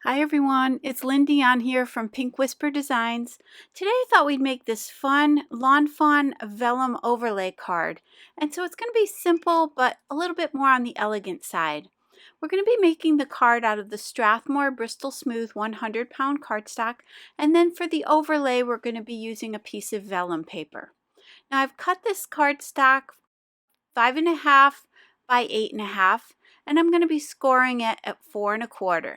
Hi everyone, it's Lindy on here from Pink Whisper Designs. Today I thought we'd make this fun Lawn Fawn Vellum overlay card. And so it's going to be simple but a little bit more on the elegant side. We're going to be making the card out of the Strathmore Bristol Smooth 100-pound cardstock, and then for the overlay we're going to be using a piece of vellum paper. Now I've cut this cardstock 5.5 by 8.5, and I'm going to be scoring it at 4.25.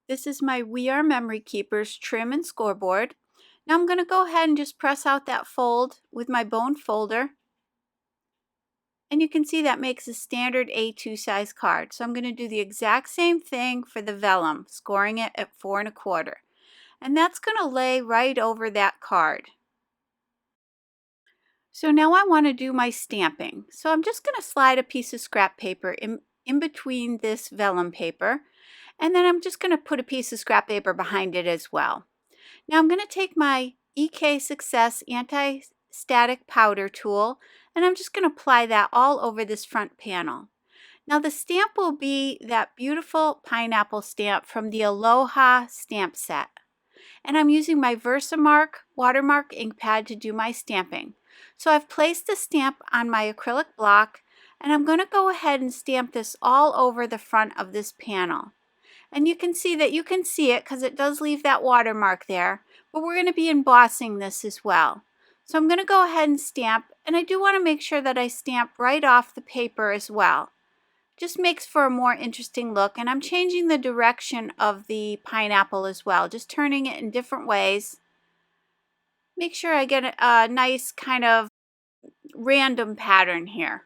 This is my We Are Memory Keepers trim and scoreboard. Now I'm going to go ahead and just press out that fold with my bone folder. And you can see that makes a standard A2 size card. So I'm going to do the exact same thing for the vellum, scoring it at 4.25. And that's going to lay right over that card. So now I want to do my stamping. So I'm just going to slide a piece of scrap paper in between this vellum paper. And then I'm just going to put a piece of scrap paper behind it as well. Now I'm going to take my EK Success Anti-Static Powder tool and I'm just going to apply that all over this front panel. Now the stamp will be that beautiful pineapple stamp from the Aloha stamp set. And I'm using my Versamark Watermak Ink Pad to do my stamping. So I've placed the stamp on my acrylic block and I'm going to go ahead and stamp this all over the front of this panel. And you can see it because it does leave that watermark there, but we're going to be embossing this as well. So I'm going to go ahead and stamp, and I do want to make sure that I stamp right off the paper as well. Just makes for a more interesting look, and I'm changing the direction of the pineapple as well, just turning it in different ways. Make sure I get a nice kind of random pattern here.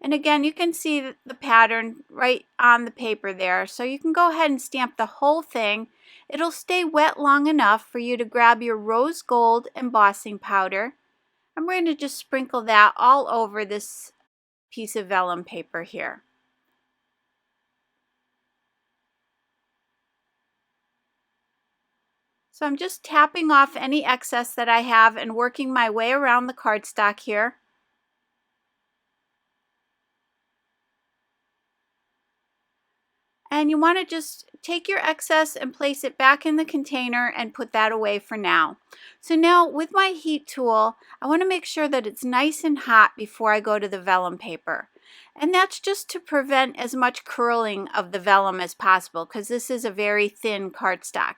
And again, you can see the pattern right on the paper there. So you can go ahead and stamp the whole thing. It'll stay wet long enough for you to grab your rose gold embossing powder. I'm going to just sprinkle that all over this piece of vellum paper here. So I'm just tapping off any excess that I have and working my way around the cardstock here. And you want to just take your excess and place it back in the container and put that away for now. So now with my heat tool, I want to make sure that it's nice and hot before I go to the vellum paper. And that's just to prevent as much curling of the vellum as possible because this is a very thin cardstock.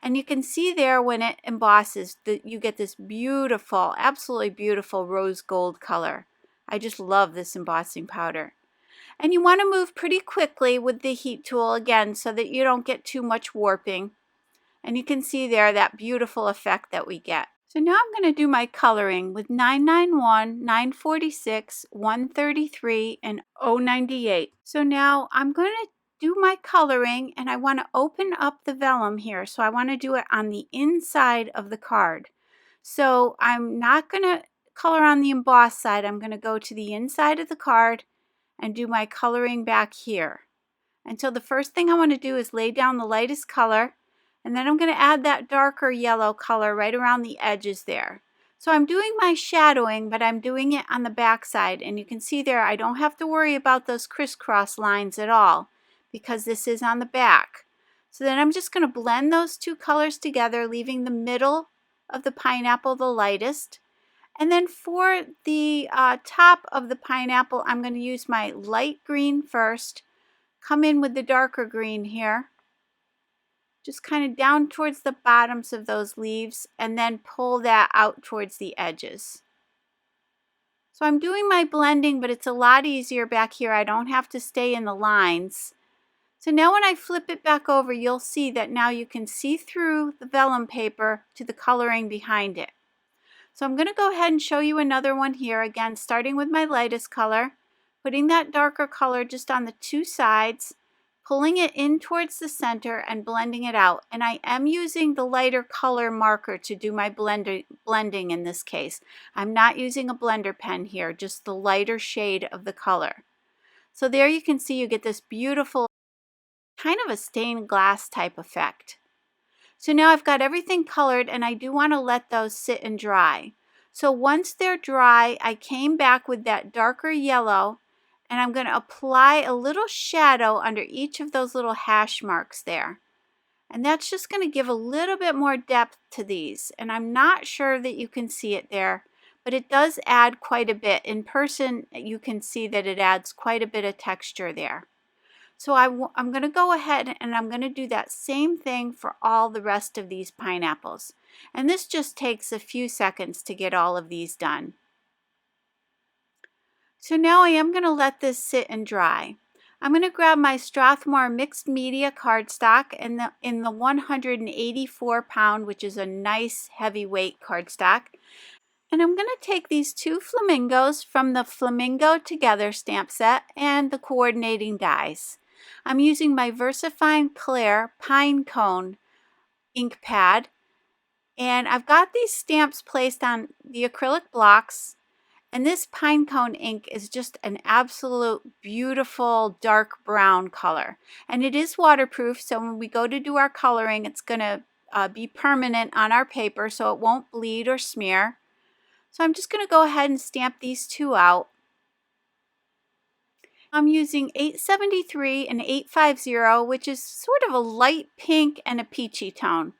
And you can see there when it embosses that you get this beautiful, absolutely beautiful rose gold color. I just love this embossing powder. And you want to move pretty quickly with the heat tool again so that you don't get too much warping. And you can see there that beautiful effect that we get. So now I'm going to do my coloring with 991, 946, 133, and 098. So now I'm going to do my coloring and I want to open up the vellum here. So I want to do it on the inside of the card. So I'm not going to color on the embossed side. I'm going to go to the inside of the card and do my coloring back here. And so the first thing I want to do is lay down the lightest color, and then I'm going to add that darker yellow color right around the edges there. So I'm doing my shadowing, but I'm doing it on the back side, and you can see there I don't have to worry about those crisscross lines at all because this is on the back. So then I'm just going to blend those two colors together, leaving the middle of the pineapple the lightest. And then for the top of the pineapple, I'm going to use my light green first, come in with the darker green here, just kind of down towards the bottoms of those leaves, and then pull that out towards the edges. So I'm doing my blending, but it's a lot easier back here. I don't have to stay in the lines. So now when I flip it back over, you'll see that now you can see through the vellum paper to the coloring behind it. So I'm going to go ahead and show you another one here, again starting with my lightest color, putting that darker color just on the two sides, pulling it in towards the center and blending it out. And I am using the lighter color marker to do my blending in this case. I'm not using a blender pen here, just the lighter shade of the color. So there you can see you get this beautiful kind of a stained glass type effect. So now I've got everything colored and I do want to let those sit and dry. So once they're dry, I came back with that darker yellow And I'm going to apply a little shadow under each of those little hash marks there. And that's just going to give a little bit more depth to these. And I'm not sure that you can see it there, but it does add quite a bit. In person, you can see that it adds quite a bit of texture there. So I'm going to go ahead and I'm going to do that same thing for all the rest of these pineapples. And this just takes a few seconds to get all of these done. So now I am going to let this sit and dry. I'm going to grab my Strathmore mixed media cardstock in the 184 pound, which is a nice heavyweight cardstock. And I'm going to take these two flamingos from the Flamingo Together stamp set and the coordinating dies. I'm using my Versafine Clair Pinecone ink pad, and I've got these stamps placed on the acrylic blocks. And this Pinecone ink is just an absolute beautiful dark brown color. And it is waterproof, so when we go to do our coloring, it's going to be permanent on our paper, so it won't bleed or smear. So I'm just going to go ahead and stamp these two out. I'm using 873 and 850, which is sort of a light pink and a peachy tone.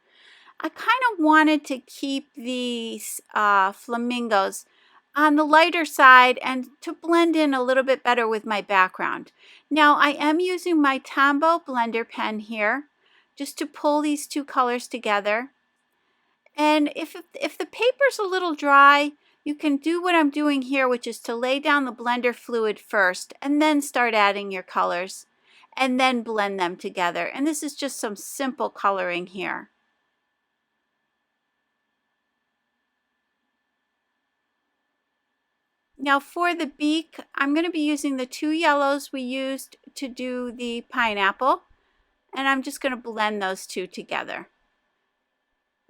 I kind of wanted to keep these flamingos on the lighter side and to blend in a little bit better with my background. Now I am using my Tombow blender pen here just to pull these two colors together. And if the paper's a little dry, you can do what I'm doing here, which is to lay down the blender fluid first and then start adding your colors and then blend them together. And this is just some simple coloring here. Now for the beak, I'm going to be using the two yellows we used to do the pineapple, and I'm just going to blend those two together.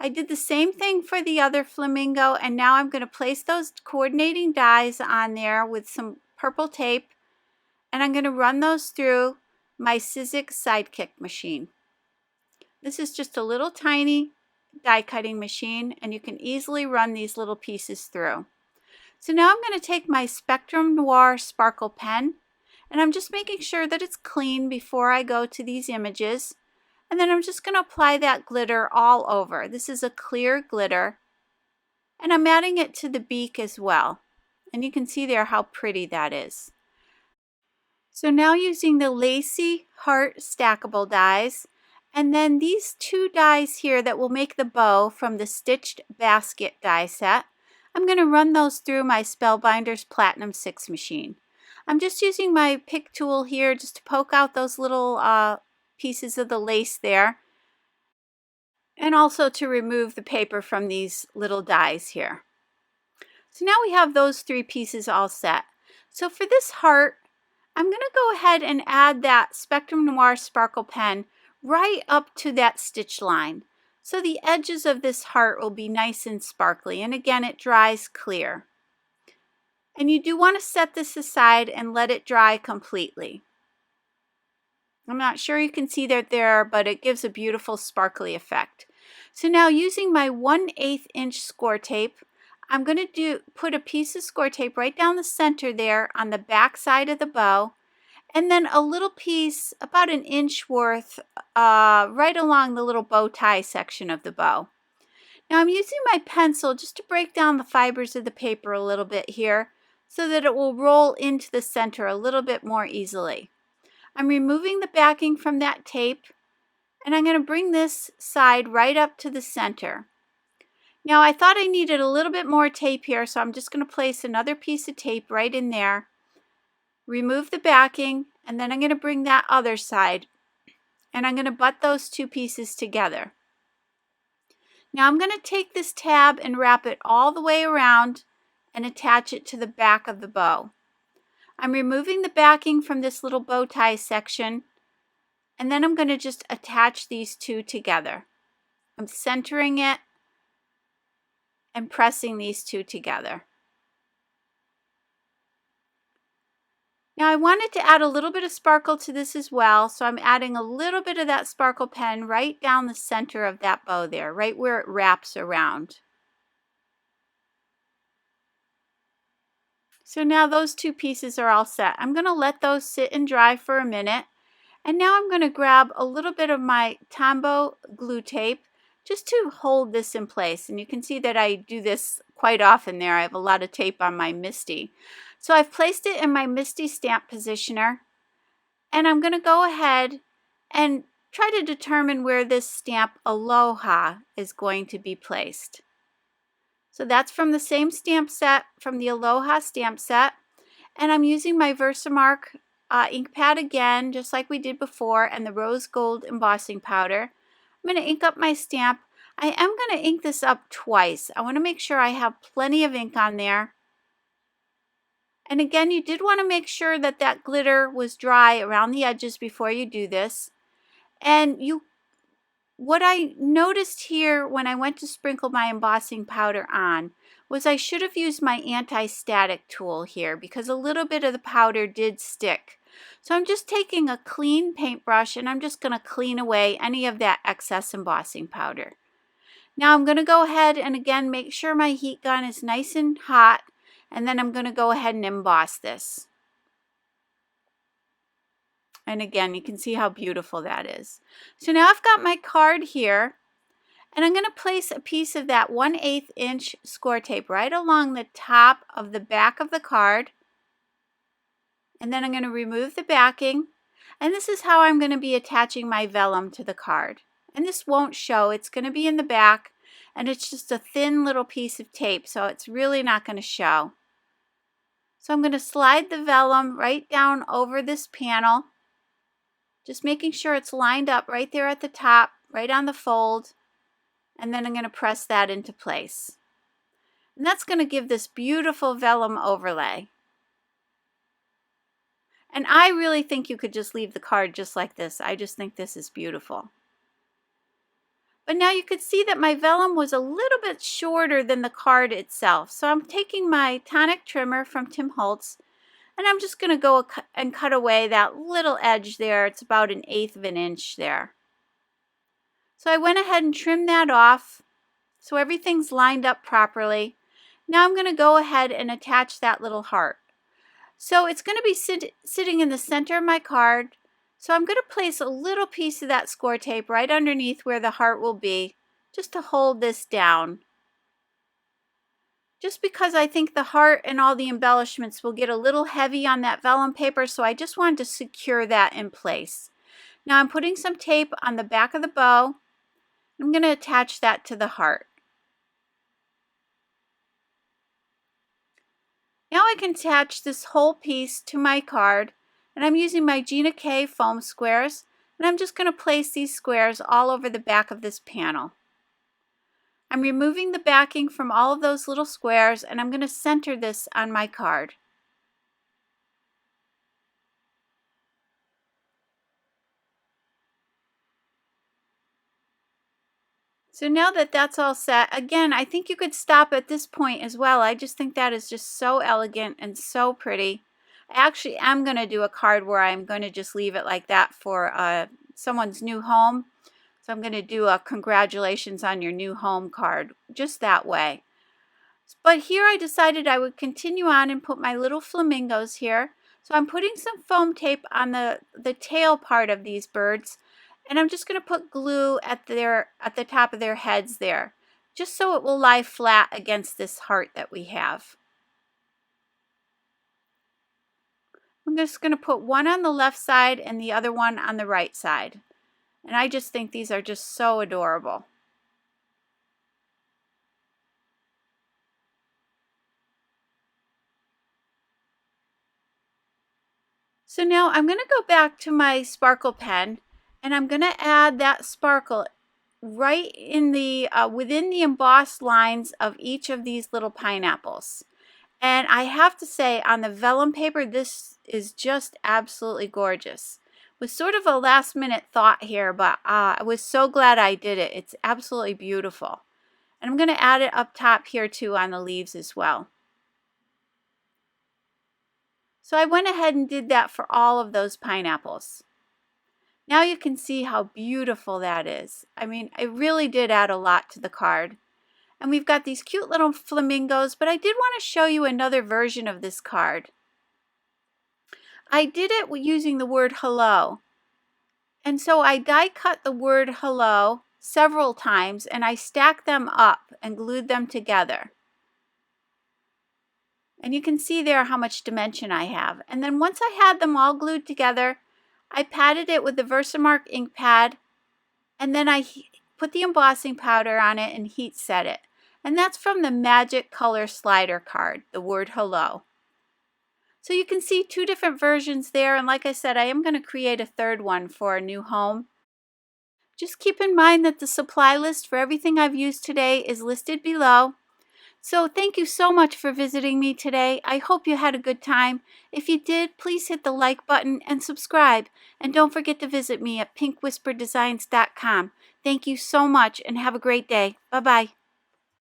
I did the same thing for the other flamingo, and now I'm going to place those coordinating dies on there with some purple tape, and I'm going to run those through my Sizzix Sidekick machine. This is just a little tiny die cutting machine, and you can easily run these little pieces through. So now I'm going to take my Spectrum Noir Sparkle pen, and I'm just making sure that it's clean before I go to these images. And then I'm just going to apply that glitter all over. This is a clear glitter, and I'm adding it to the beak as well. And you can see there how pretty that is. So now using the Lacy Heart Stackable dies, and then these two dies here that will make the bow from the Stitched Basket die set, I'm going to run those through my Spellbinders Platinum 6 machine. I'm just using my pick tool here just to poke out those little pieces of the lace there, and also to remove the paper from these little dies here. So now we have those three pieces all set. So for this heart, I'm going to go ahead and add that Spectrum Noir Sparkle pen right up to that stitch line. So the edges of this heart will be nice and sparkly, and again it dries clear. And you do want to set this aside and let it dry completely. I'm not sure you can see that there, but it gives a beautiful sparkly effect. So now using my 1/8 inch Scor-Tape, I'm going to put a piece of Scor-Tape right down the center there on the back side of the bow, and then a little piece about an inch worth right along the little bow tie section of the bow. Now I'm using my pencil just to break down the fibers of the paper a little bit here so that it will roll into the center a little bit more easily. I'm removing the backing from that tape, and I'm going to bring this side right up to the center. Now I thought I needed a little bit more tape here, so I'm just going to place another piece of tape right in there. Remove the backing, and then I'm going to bring that other side, and I'm going to butt those two pieces together. Now I'm going to take this tab and wrap it all the way around and attach it to the back of the bow. I'm removing the backing from this little bow tie section, and then I'm going to just attach these two together. I'm centering it and pressing these two together. Now I wanted to add a little bit of sparkle to this as well, so I'm adding a little bit of that sparkle pen right down the center of that bow there, right where it wraps around. So now those two pieces are all set. I'm going to let those sit and dry for a minute. And now I'm going to grab a little bit of my Tombow glue tape just to hold this in place. And you can see that I do this quite often there. I have a lot of tape on my MISTI. So I've placed it in my MISTI stamp positioner. And I'm going to go ahead and try to determine where this stamp Aloha is going to be placed. So that's from the same stamp set, from the Aloha stamp set. And I'm using my Versamark ink pad again, just like we did before, and the rose gold embossing powder. I'm going to ink up my stamp. I am going to ink this up twice. I want to make sure I have plenty of ink on there. And again, you did want to make sure that that glitter was dry around the edges before you do this. And what I noticed here when I went to sprinkle my embossing powder on was I should have used my anti-static tool here because a little bit of the powder did stick. So I'm just taking a clean paintbrush and I'm just going to clean away any of that excess embossing powder. Now I'm going to go ahead and again make sure my heat gun is nice and hot, and then I'm going to go ahead and emboss this. And again, you can see how beautiful that is. So now I've got my card here, and I'm going to place a piece of that 1/8 inch Scor-Tape right along the top of the back of the card. And then I'm going to remove the backing. And this is how I'm going to be attaching my vellum to the card. And this won't show. It's going to be in the back, and it's just a thin little piece of tape, so it's really not going to show. So I'm going to slide the vellum right down over this panel, just making sure it's lined up right there at the top, right on the fold. And then I'm going to press that into place. And that's going to give this beautiful vellum overlay. And I really think you could just leave the card just like this. I just think this is beautiful. But now you could see that my vellum was a little bit shorter than the card itself. So I'm taking my tonic trimmer from Tim Holtz, and I'm just going to go and cut away that little edge there. It's about 1/8 of an inch there. So I went ahead and trimmed that off so everything's lined up properly. Now I'm going to go ahead and attach that little heart. So it's going to be sitting in the center of my card. So I'm going to place a little piece of that Scor-Tape right underneath where the heart will be, just to hold this down. Just because I think the heart and all the embellishments will get a little heavy on that vellum paper, so I just wanted to secure that in place. Now I'm putting some tape on the back of the bow. I'm going to attach that to the heart. Now I can attach this whole piece to my card, and I'm using my Gina K foam squares, and I'm just going to place these squares all over the back of this panel. I'm removing the backing from all of those little squares, and I'm going to center this on my card. So now that that's all set, again, I think you could stop at this point as well. I just think that is just so elegant and so pretty. I actually am going to do a card where I'm going to just leave it like that for someone's new home. So I'm going to do a congratulations on your new home card, just that way. But here I decided I would continue on and put my little flamingos here. So I'm putting some foam tape on the tail part of these birds. And I'm just going to put glue at the top of their heads there, just so it will lie flat against this heart that we have. I'm just going to put one on the left side and the other one on the right side. And I just think these are just so adorable. So now I'm going to go back to my sparkle pen, and I'm going to add that sparkle right in the within the embossed lines of each of these little pineapples. And I have to say, on the vellum paper, this is just absolutely gorgeous. It was sort of a last minute thought here, but I was so glad I did it. It's absolutely beautiful. And I'm going to add it up top here too on the leaves as well. So I went ahead and did that for all of those pineapples. Now you can see how beautiful that is. I mean, it really did add a lot to the card. And we've got these cute little flamingos, but I did want to show you another version of this card. I did it using the word hello. And so I die cut the word hello several times and I stacked them up and glued them together. And you can see there how much dimension I have. And then once I had them all glued together, I patted it with the Versamark ink pad, and then I put the embossing powder on it and heat set it. And that's from the Magic Color Slider card, the word hello. So you can see two different versions there, and like I said, I am going to create a third one for a new home. Just keep in mind that the supply list for everything I've used today is listed below. So thank you so much for visiting me today. I hope you had a good time. If you did, please hit the like button and subscribe. And don't forget to visit me at pinkwhisperdesigns.com. Thank you so much and have a great day. Bye-bye.